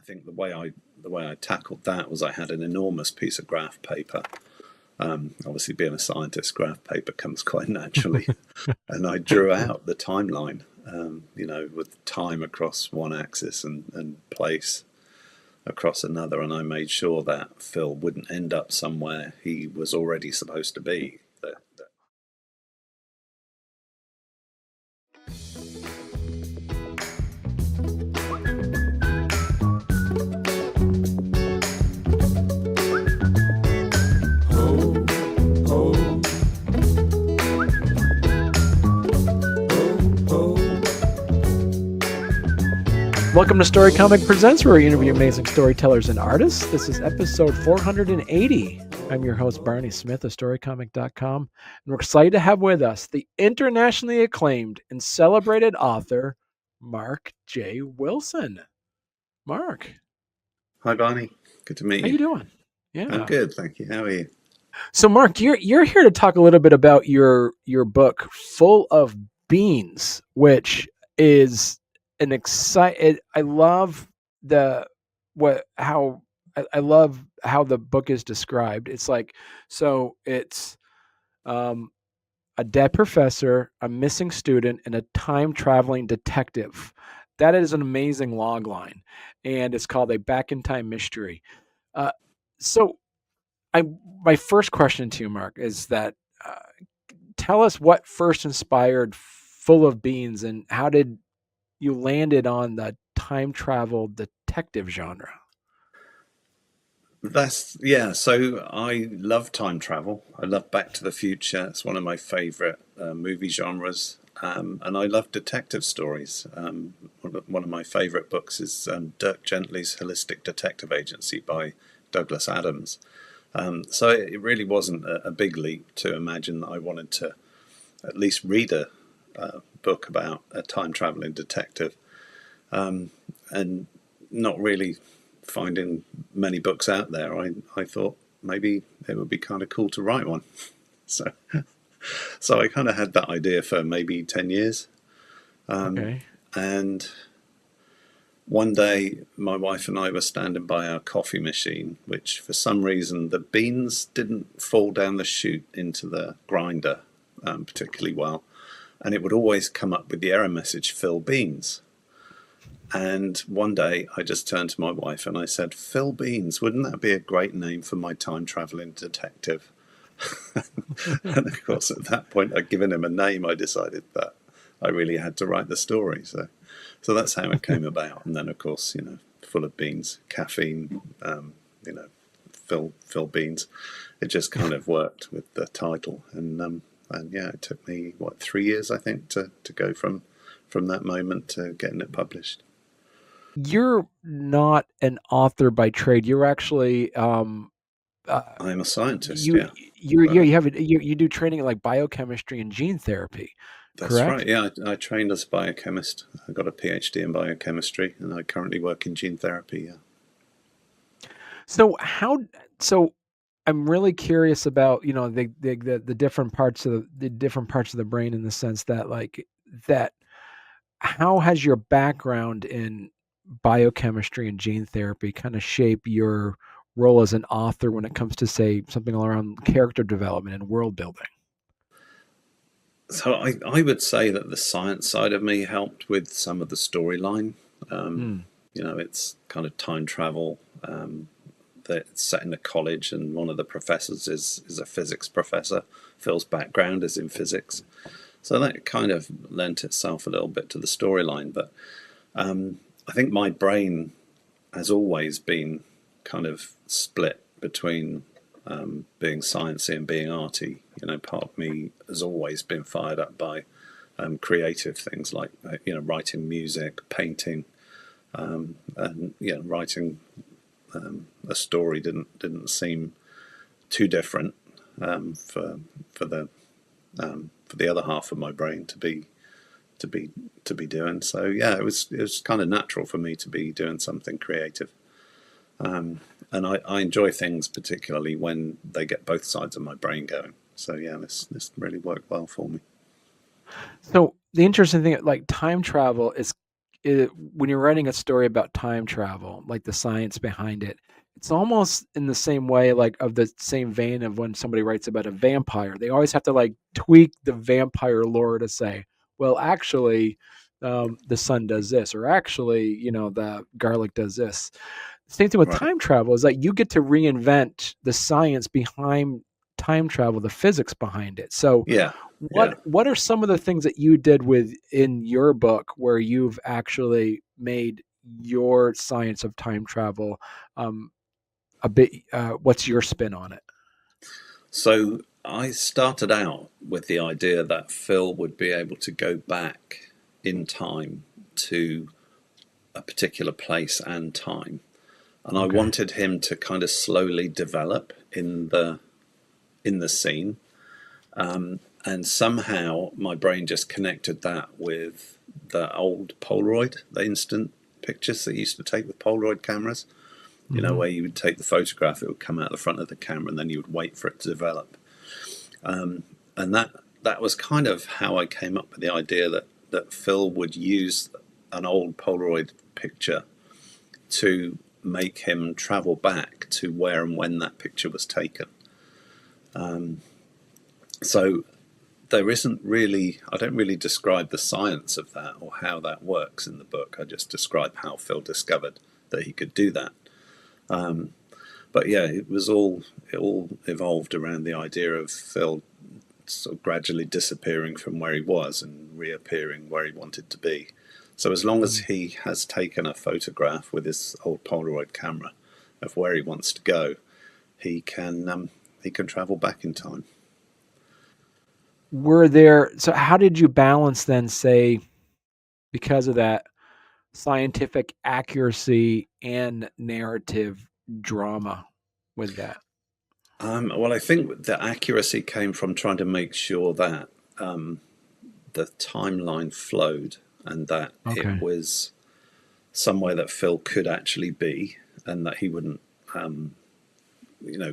think the way I tackled that was I had an enormous piece of graph paper. Obviously, being a scientist, graph paper comes quite naturally, and I drew out the timeline. With time across one axis and place across another, and I made sure that Phil wouldn't end up somewhere he was already supposed to be. Welcome to Storycomic Presents, where we interview amazing storytellers and artists. This is episode 480. I'm your host, Barney Smith of Storycomic.com, and we're excited to have with us the internationally acclaimed and celebrated author, Mark J. Wilson. Mark. Hi, Barney. Good to meet you. How you doing? Yeah. I'm good, thank you. How are you? So, Mark, you're here to talk a little bit about your book, Full of Beans, which is an exciting. I love how the book is described. It's like, so it's a dead professor, a missing student, and a time traveling detective. That is an amazing log line, and it's called A Back in Time Mystery. So, my first question to you, Mark, is that tell us what first inspired Full of Beans, and how did you landed on the time travel detective genre? So I love time travel. I love Back to the Future. It's one of my favorite movie genres. And I love detective stories. One of my favorite books is Dirk Gently's Holistic Detective Agency by Douglas Adams. So it really wasn't a big leap to imagine that I wanted to at least read a book about a time traveling detective, and not really finding many books out there. I thought maybe it would be kind of cool to write one. So I kind of had that idea for maybe 10 years. Okay. And one day my wife and I were standing by our coffee machine, which for some reason the beans didn't fall down the chute into the grinder particularly well. And it would always come up with the error message, Phil Beans. And one day I just turned to my wife and I said, Phil Beans, wouldn't that be a great name for my time traveling detective? And of course, at that point, I'd given him a name. I decided that I really had to write the story. So that's how it came about. And then, of course, Full of Beans, caffeine, Phil Beans. It just kind of worked with the title. And yeah, it took me 3 years, I think, to go from that moment to getting it published. You're not an author by trade. You're actually I'm a scientist. you do training in like biochemistry and gene therapy. That's correct? Right. Yeah, I trained as a biochemist. I got a PhD in biochemistry, and I currently work in gene therapy. Yeah. So I'm really curious about the different parts of the brain, in the sense that how has your background in biochemistry and gene therapy kind of shape your role as an author when it comes to, say, something around character development and world building? So I would say that the science side of me helped with some of the storyline. It's kind of time travel. That's set in a college, and one of the professors is a physics professor. Phil's background is in physics. So that kind of lent itself a little bit to the storyline. But I think my brain has always been kind of split between being sciencey and being arty. Part of me has always been fired up by creative things like writing music, painting, and writing a story didn't seem too different for the other half of my brain to be doing. So yeah, it was kind of natural for me to be doing something creative. And I enjoy things particularly when they get both sides of my brain going. So yeah, this really worked well for me. So the interesting thing, like time travel, is when you're writing a story about time travel, like the science behind it, it's almost in the same way, like of the same vein of when somebody writes about a vampire. They always have to like tweak the vampire lore to say, well, actually, the sun does this, or actually, the garlic does this. Same thing with Right. time travel is that you get to reinvent the science behind time travel, the physics behind it. So Yeah. what Yeah. what are some of the things that you did with in your book where you've actually made your science of time travel um, a bit? What's your spin on it? So I started out with the idea that Phil would be able to go back in time to a particular place and time. And I Okay. wanted him to kind of slowly develop in the scene. And somehow my brain just connected that with the old Polaroid, the instant pictures that you used to take with Polaroid cameras. Hmm. Where you would take the photograph, it would come out the front of the camera, and then you would wait for it to develop. And that was kind of how I came up with the idea that Phil would use an old Polaroid picture to make him travel back to where and when that picture was taken. So there isn't really, I don't really describe the science of that or how that works in the book. I just describe how Phil discovered that he could do that. But yeah, it all evolved around the idea of Phil sort of gradually disappearing from where he was and reappearing where he wanted to be. So as long as he has taken a photograph with his old Polaroid camera of where he wants to go, he can travel back in time. So how did you balance then, say, because of that scientific accuracy and narrative drama with that? Well, I think the accuracy came from trying to make sure that the timeline flowed and that it Okay. was somewhere that Phil could actually be, and that he wouldn't,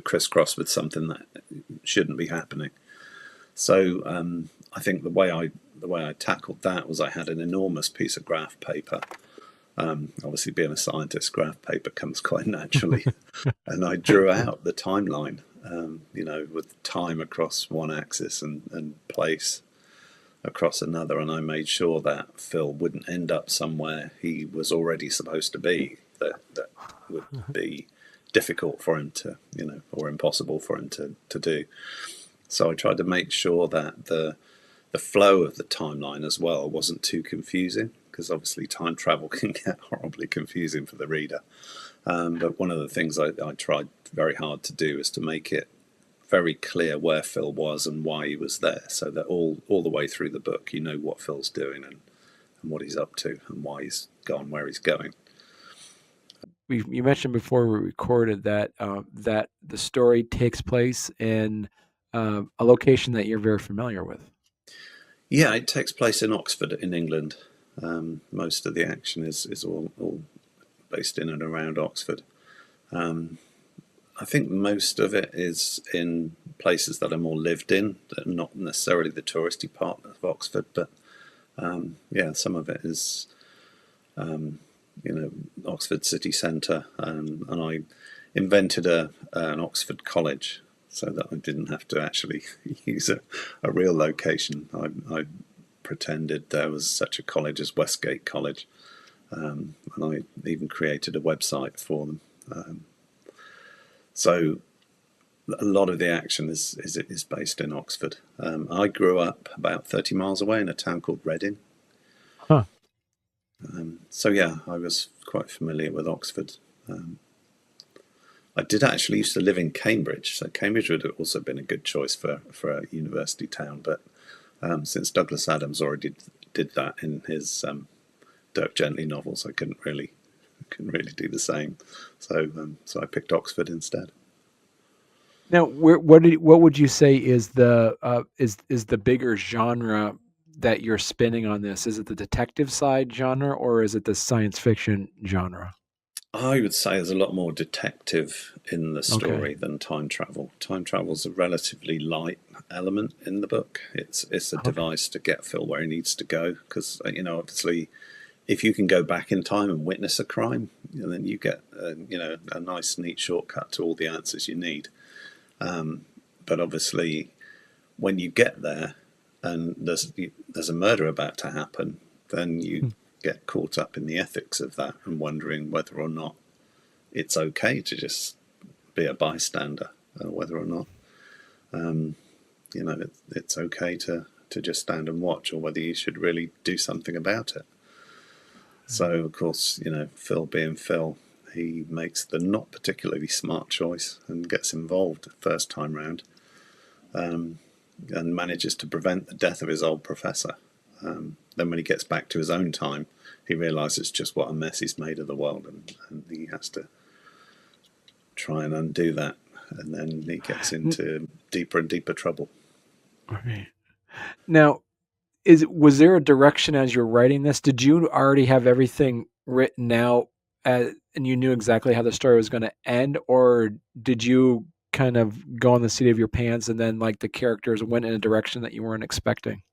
crisscross with something that shouldn't be happening. So I think the way I tackled that was I had an enormous piece of graph paper. Obviously, being a scientist, graph paper comes quite naturally, and I drew out the timeline. With time across one axis and place across another, and I made sure that Phil wouldn't end up somewhere he was already supposed to be. That would be difficult for him to, or impossible for him to do. So I tried to make sure that the flow of the timeline as well wasn't too confusing, because obviously time travel can get horribly confusing for the reader. But one of the things I tried very hard to do is to make it very clear where Phil was and why he was there, so that all the way through the book you know what Phil's doing and what he's up to and why he's gone where he's going. You mentioned before we recorded that that the story takes place in a location that you're very familiar with. Yeah, it takes place in Oxford in England. Most of the action is all based in and around Oxford. I think most of it is in places that are more lived in, that are not necessarily the touristy part of Oxford, but yeah, some of it is Oxford city centre, and I invented an Oxford college so that I didn't have to actually use a real location. I pretended there was such a college as Westgate College, and I even created a website for them. So a lot of the action is based in Oxford. I grew up about 30 miles away in a town called Reading. Huh. So yeah, I was quite familiar with Oxford. I did actually used to live in Cambridge, so Cambridge would have also been a good choice for a university town. But since Douglas Adams already did that in his Dirk Gently novels, I couldn't really do the same. So I picked Oxford instead. Now, what would you say is the bigger genre that you're spinning on this? Is it the detective side genre or is it the science fiction genre? I would say there's a lot more detective in the Okay. story than time travel. Time travel is a relatively light element in the book. It's a Okay. device to get Phil where he needs to go, because obviously if you can go back in time and witness a crime, then you get a nice, neat shortcut to all the answers you need. But obviously, when you get there and there's a murder about to happen, then you get caught up in the ethics of that and wondering whether or not it's okay to just be a bystander, whether or not it's okay to just stand and watch, or whether you should really do something about it. So, of course, Phil being Phil, he makes the not particularly smart choice and gets involved the first time round, and manages to prevent the death of his old professor. Then when he gets back to his own time, he realises just what a mess he's made of the world, and he has to try and undo that. And then he gets into deeper and deeper trouble. Okay. Now, was there a direction as you're writing this? Did you already have everything written out and you knew exactly how the story was going to end, or did you kind of go on the seat of your pants and then like the characters went in a direction that you weren't expecting?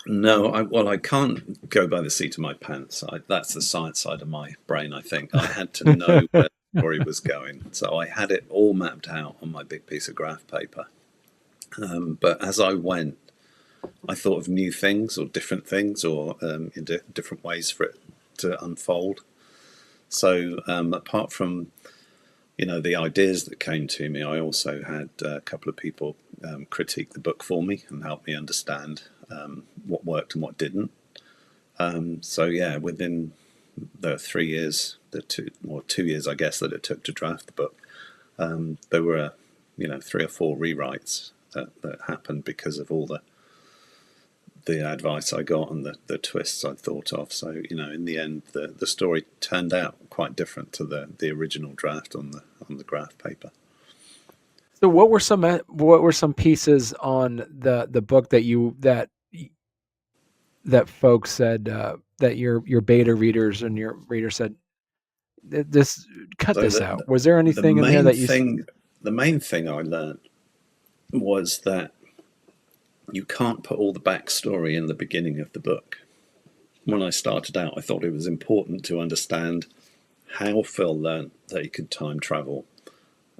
No, I can't go by the seat of my pants. That's the science side of my brain, I think. I had to know where the story was going. So I had it all mapped out on my big piece of graph paper. But as I went, I thought of new things or different things, or in different ways for it to unfold. So apart from the ideas that came to me, I also had a couple of people critique the book for me and help me understand what worked and what didn't. So yeah, within the 3 years, 2 years, I guess, that it took to draft the book, there were 3 or 4 rewrites that happened because of all the advice I got and the twists I thought of. So in the end, the story turned out quite different to the original draft on the graph paper. So what were some pieces on the book that folks said that your beta readers and your readers said this out? Was there anything in there that you? The main thing I learned was that you can't put all the backstory in the beginning of the book. When I started out, I thought it was important to understand how Phil learned that he could time travel,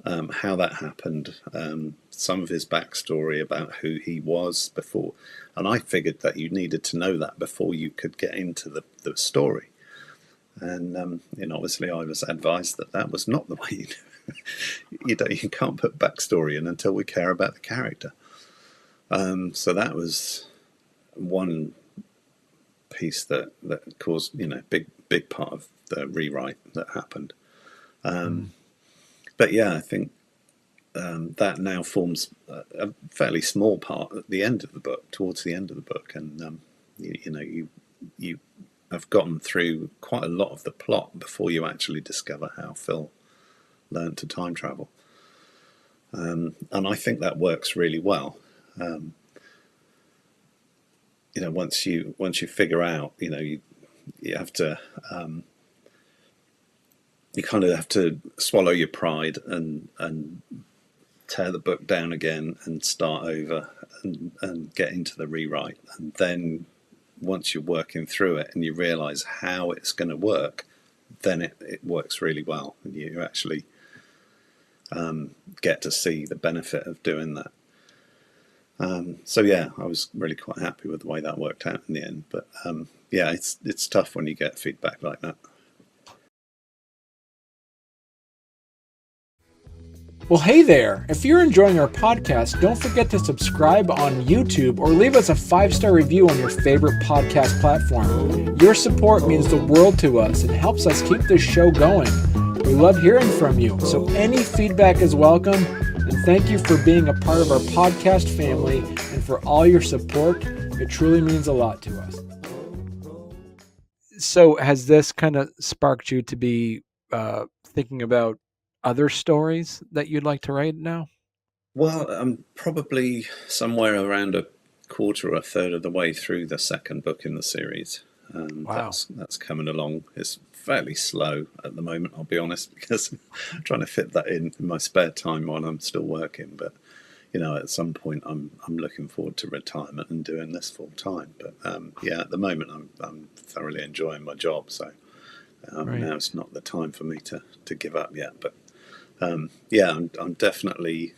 how that happened, some of his backstory about who he was before. And I figured that you needed to know that before you could get into the story. And obviously I was advised that was not the way you do. You can't put backstory in until we care about the character. So that was one piece that caused big part of the rewrite that happened. But yeah, I think that now forms a fairly small part at the end of the book, towards the end of the book, and you have gotten through quite a lot of the plot before you actually discover how Phil learned to time travel, and I think that works really well. Once you figure out, you have to, you kind of have to swallow your pride and tear the book down again and start over and get into the rewrite. And then once you're working through it and you realize how it's going to work, then it works really well. And you actually get to see the benefit of doing that. So yeah, I was really quite happy with the way that worked out in the end. But yeah, it's tough when you get feedback like that. Well, hey there. If you're enjoying our podcast, don't forget to subscribe on YouTube or leave us a 5-star review on your favorite podcast platform. Your support means the world to us and helps us keep this show going. We love hearing from you, so any feedback is welcome. And thank you for being a part of our podcast family and for all your support. It truly means a lot to us. So has this kind of sparked you to be thinking about other stories that you'd like to write now? Well, I'm probably somewhere around a quarter or a third of the way through the second book in the series. Wow. That's coming along. It's fairly slow at the moment, I'll be honest, because I'm trying to fit that in my spare time while I'm still working. But at some point I'm looking forward to retirement and doing this full time. But yeah, at the moment I'm thoroughly enjoying my job, so now it's not the time for me to give up yet. But yeah, I'm definitely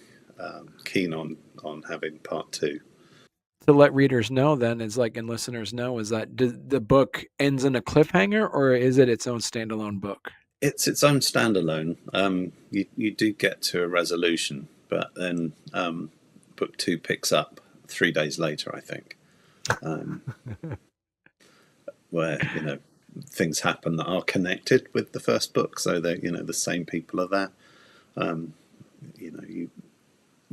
keen on having part two. To let readers know, then, is like, and listeners know, is that the book ends in a cliffhanger, or is it its own standalone book? It's its own standalone. You do get to a resolution, but then book two picks up 3 days later, I think, where things happen that are connected with the first book, so that the same people are there.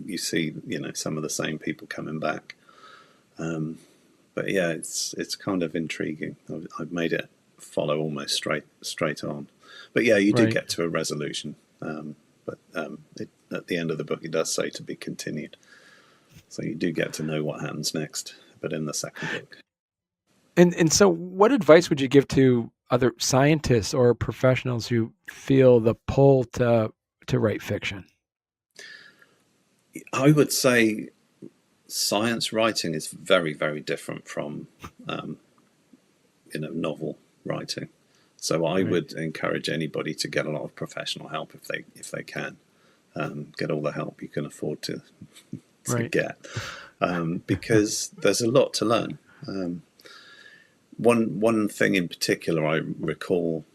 You see some of the same people coming back. But yeah, it's kind of intriguing. I've made it follow almost straight on. But yeah, you do get to a resolution. But at the end of the book, it does say to be continued. So you do get to know what happens next, but in the second book. And so, what advice would you give to other scientists or professionals who feel the pull to write fiction? I would say science writing is very, very different from novel writing. So I would encourage anybody to get a lot of professional help if they can. Get all the help you can afford to get, because there's a lot to learn. One thing in particular I recall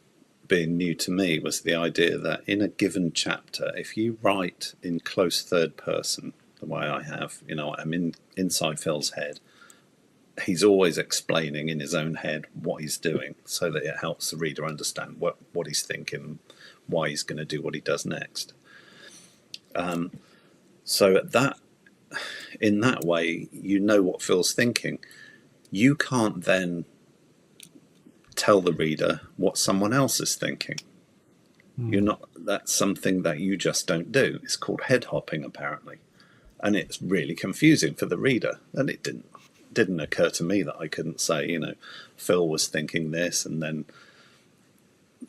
being new to me was the idea that in a given chapter, if you write in close third person, the way I have, I'm inside Phil's head, he's always explaining in his own head what he's doing, so that it helps the reader understand what he's thinking, why he's going to do what he does next. So in that way, what Phil's thinking. You can't then tell the reader what someone else is thinking. That's something that you just don't do. It's called head hopping, apparently, and it's really confusing for the reader. And it didn't occur to me that I couldn't say, Phil was thinking this, and then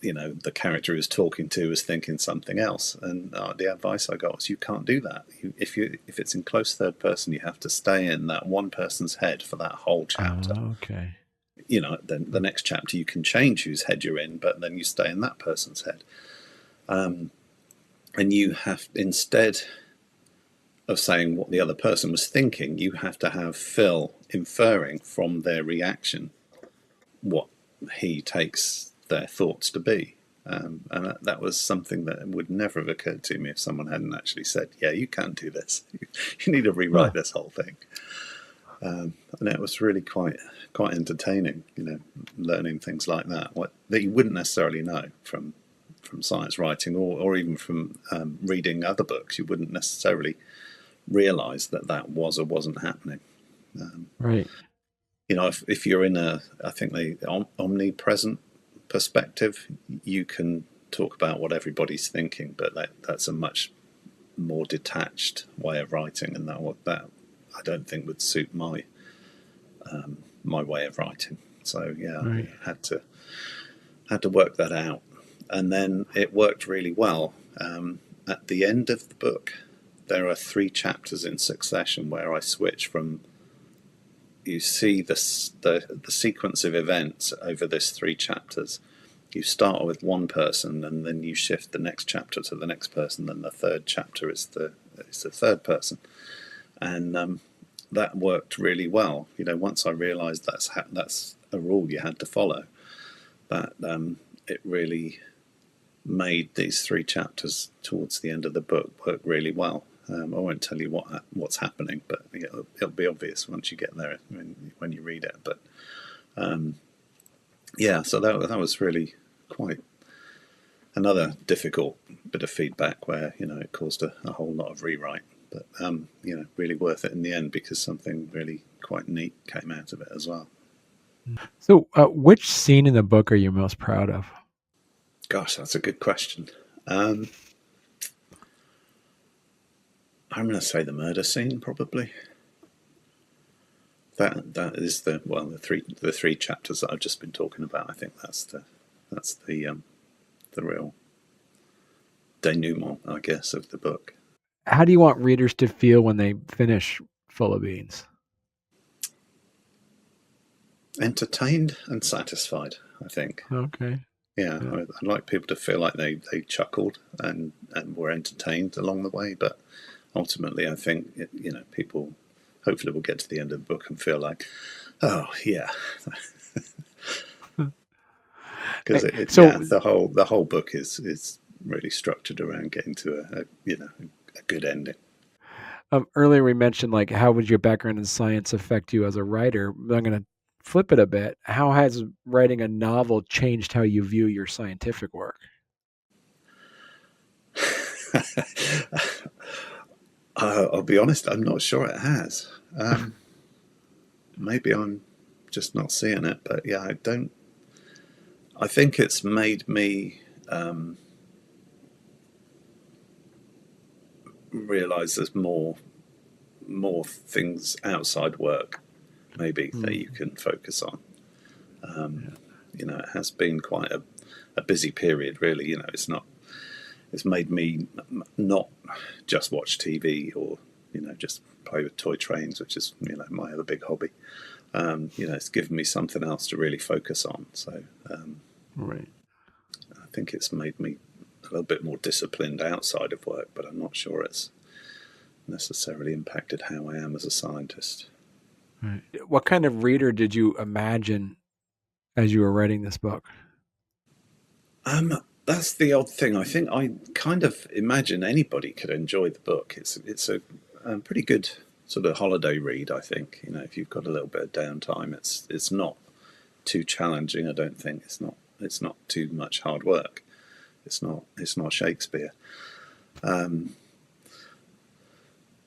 the character he was talking to was thinking something else. And the advice I got was, you can't do that. If it's in close third person, you have to stay in that one person's head for that whole chapter. Okay. Then the next chapter you can change whose head you're in, but then you stay in that person's head. And you have, instead of saying what the other person was thinking, you have to have Phil inferring from their reaction what he takes their thoughts to be. And that was something that would never have occurred to me if someone hadn't actually said, yeah, you can't do this. You need to rewrite this whole thing. And it was really quite entertaining, learning things like that you wouldn't necessarily know from science writing, or even from reading other books. You wouldn't necessarily realize that was or wasn't happening. If you're in I think the omnipresent perspective, you can talk about what everybody's thinking, but that's a much more detached way of writing, and that I don't think would suit my way of writing. So yeah, I had to work that out, and then it worked really well. At the end of the book, there are 3 chapters in succession where I switch from. You see the sequence of events over these 3 chapters. You start with one person, and then you shift the next chapter to the next person. Then the third chapter is the third person, and that worked really well. Once I realised that's a rule you had to follow, that it really made these 3 chapters towards the end of the book work really well. I won't tell you what's happening, but it'll be obvious once you get there when you read it. But yeah, so that was really quite another difficult bit of feedback where it caused a whole lot of rewrite. But really worth it in the end, because something really quite neat came out of it as well. So, which scene in the book are you most proud of? Gosh, that's a good question. I'm going to say the murder scene, probably. That is the three chapters that I've just been talking about. I think that's the real denouement, I guess, of the book. how do you want readers to feel when they finish Full of Beans? Entertained and satisfied, I think. Okay. Yeah, Yeah. I'd like people to feel like they chuckled and were entertained along the way. But ultimately, I think people hopefully will get to the end of the book and feel like, oh yeah, because So the whole book is really structured around getting to a good ending. earlier we mentioned like how would your background in science affect you as a writer? I'm going to flip it a bit. How has writing a novel changed how you view your scientific work? I'll be honest, I'm not sure it has. Maybe I'm just not seeing it, but yeah, I don't. I think it's made me realize there's more things outside work maybe that you can focus on. Yeah. It has been quite a busy period, really. It's made me not just watch TV or just play with toy trains, which is my other big hobby. It's given me something else to really focus on. So Right. I think it's made me a little bit more disciplined outside of work, but I'm not sure it's necessarily impacted how I am as a scientist. Right. What kind of reader did you imagine as you were writing this book? That's the odd thing. I think I kind of imagine anybody could enjoy the book. It's a pretty good sort of holiday read. I think if you've got a little bit of downtime, it's not too challenging. I don't think it's not too much hard work. It's not Shakespeare.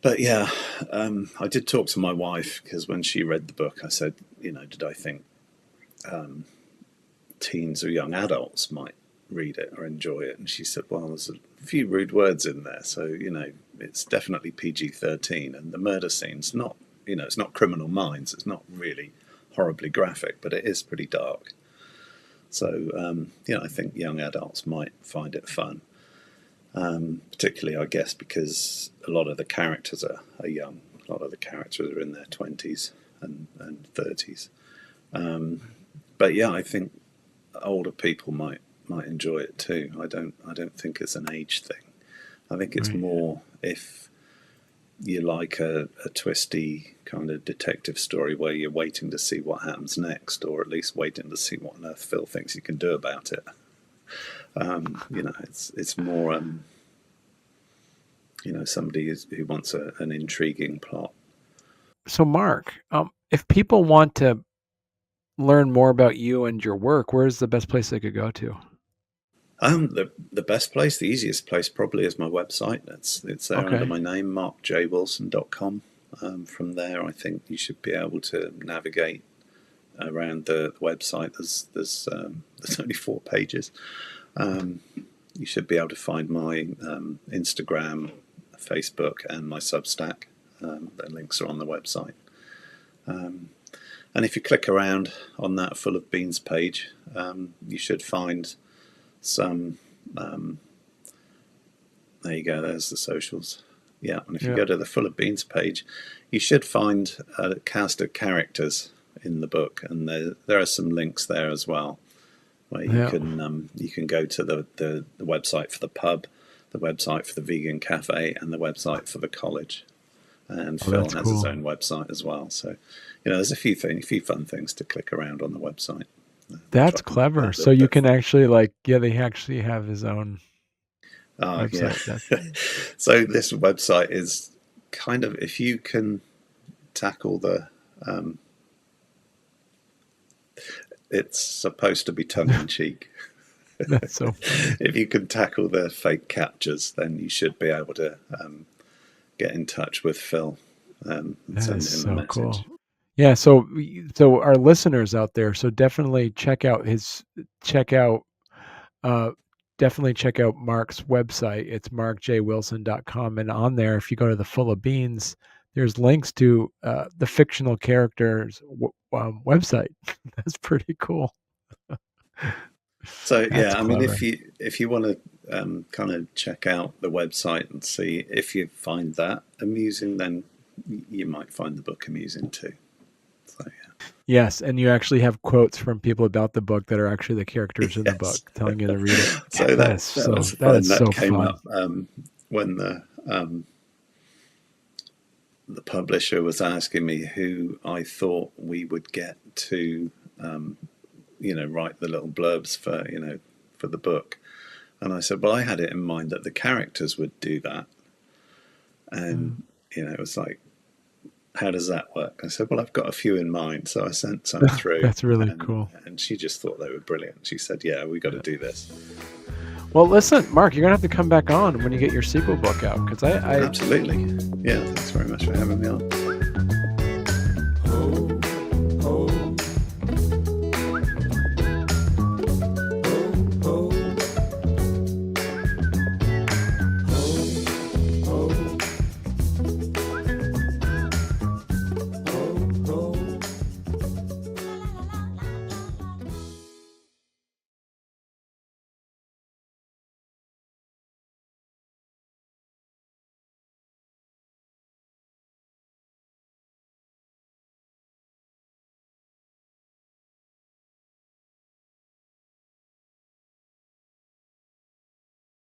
But yeah, I did talk to my wife because when she read the book, I said, did I think teens or young adults might read it or enjoy it? And she said, well, there's a few rude words in there, so it's definitely PG-13, and the murder scene's not, it's not Criminal Minds, it's not really horribly graphic, but it is pretty dark. So I think young adults might find it fun, particularly, I guess, because a lot of the characters are young. A lot of the characters are in their 20s and 30s. But yeah, I think older people might enjoy it too. I don't think it's an age thing. I think it's Right. more if you like a twisty kind of detective story where you're waiting to see what happens next, or at least waiting to see what on earth Phil thinks he can do about it. It's more somebody who wants an intriguing plot. So, Mark, if people want to learn more about you and your work, where's the best place they could go to? The best place, the easiest place probably is my website. It's there under Okay. my name, markjwilson.com. From there, I think you should be able to navigate around the website. There's only 4 pages. You should be able to find my Instagram, Facebook, and my Substack. The links are on the website. And if you click around on that Full of Beans page, you should find some. There you go. There's the socials. Yeah, and if you Yeah. go to the Full of Beans page, you should find a cast of characters in the book, and there are some links there as well, where Yeah. you can go to the website for the pub, the website for the vegan cafe, and the website for the college. And Oh, Phil that's has his cool. own website as well. So, there's a few fun things to click around on the website. That's Try and make clever. that a So little you bit can fun. actually like, yeah, they actually have his own Yeah. website. That's So this website is kind of, if you can tackle um, it's supposed to be tongue in cheek. that's so funny. If you can tackle the fake captures, then you should be able to get in touch with Phil and That send is him a so message. cool. Yeah, so our listeners out there, so definitely check out uh definitely check out Mark's website. It's markjwilson.com, and on there if you go to the Full of Beans, there's links to the fictional character's website. That's pretty cool. So That's yeah, I mean, clever. if you want to kind of check out the website and see if you find that amusing, then you might find the book amusing too. So Yes, and you actually have quotes from people about the book that are actually the characters in the book yes. telling you to read it. So That that is that so was that is fun. That so came fun. up when the publisher was asking me who I thought we would get to, write the little blurbs for for the book, and I said, well, I had it in mind that the characters would do that, and Mm. it was like, how does that work? I said, well, I've got a few in mind, so I sent some through, That's really and cool. she just thought they were brilliant. She said, yeah, we got to do this. Well, listen, Mark, you're gonna have to come back on when you get your sequel book out because I Absolutely. Yeah, thanks very much for having me on.